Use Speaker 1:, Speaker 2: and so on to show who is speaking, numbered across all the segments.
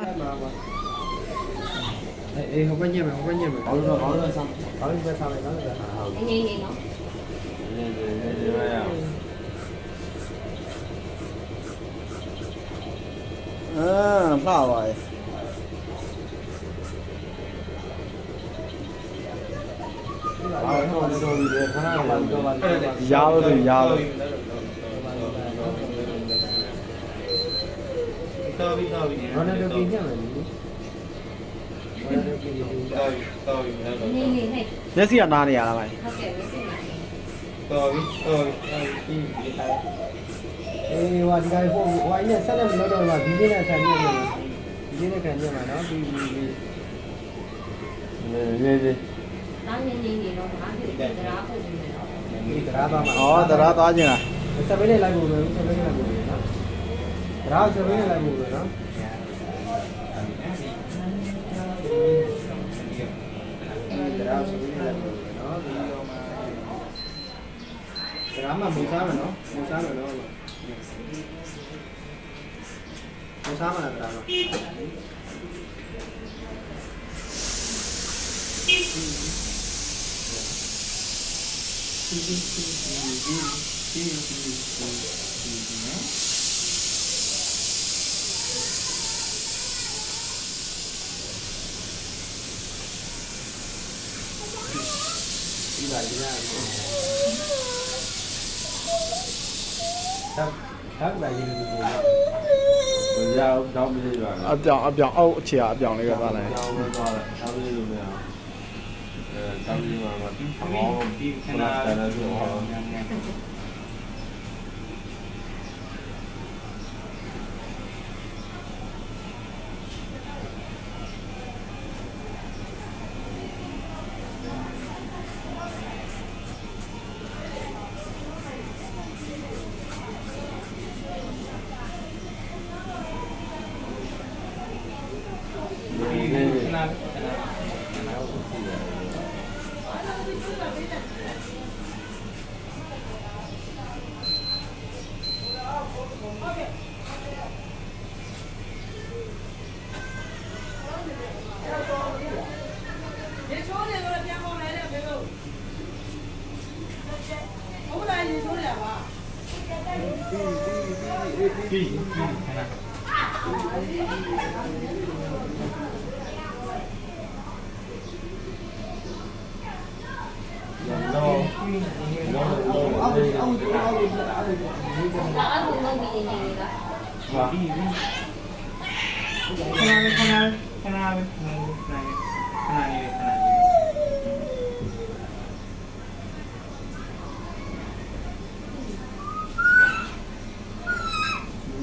Speaker 1: အေးဟိုဘက်ညက်မယ်ဟိုဘက်ညက်မယ်ဘာလို့ဆောင်းဘာလို့ပဲဆောင်းလဲနော်ဟုတ်
Speaker 2: နေနေနော်
Speaker 3: နေပါရ
Speaker 4: လှပါရဲ့ရာလို့ရာလို့
Speaker 3: တော်ပြီတော်ပြီ
Speaker 1: ဘာနဲ့တော့ပြင်းရမယ်လေ
Speaker 2: နေနေဟဲ့
Speaker 4: မျက်စိကနားနေရလားမိုင်
Speaker 2: ဟုတ်ကဲ့မရှိပါ
Speaker 3: တော်ပြီတော်ပြီ
Speaker 1: အေးဟိုဒီတိုင်းဟိုအင်းဆက်လက်မလုပ်တော့ပါဒီလေးနဲ့ခံပြမယ်ဒီလေးနဲ့ခံပြမှာနော်ဒီ
Speaker 3: နေနေ
Speaker 2: တားနေနေနေတော့ဘာဖြစ်လဲတရားပို့နေတယ်နော်
Speaker 1: ဒီတရားသွားမှာ
Speaker 4: ဩတရားသွားခြင်းလား
Speaker 1: ဆက်ပေးနဲ့လိုက်ဖို့ပဲဆက်ပေးနဲ့လိုက်ဖို့နော်တရားဆက်ပေးနဲ့လိုက်ဖို့ပဲနော်တရားဆက်ပေးနဲ့လိုက်ဖို့နော်တရားမှာမူစားမယ်နော်မူစားမယ်နော်မူစားမှာတရားမှာဒီလာဒီလာтакလာရင်းနေတယ်
Speaker 3: ဘယ်ရောက်တောင်းပြေးပါ
Speaker 4: အပြောင်အောက်အခြေအပြောင်လေးကသွားလိုက်
Speaker 3: တောင်းလို့သွားတယ်တောင်းပြေးလို့မရတောင်းပြေးမှာမဘောဒီခဏတယ်ဆိုတော့
Speaker 1: ဒီ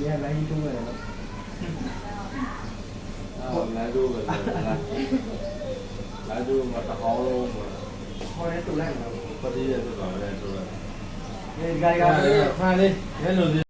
Speaker 1: ကလိုက်ထုံးရတယ်နော်
Speaker 3: လာတို့ပဲလာတို့မှာတဟောင်းလုံးမှာ
Speaker 1: ခေါ်ရဲတူလိုက်နော်
Speaker 3: ပတိရဆိုတော့လည်းဆိုတော့
Speaker 1: ဒီကလေးကဖားလေး
Speaker 3: အဲ့လို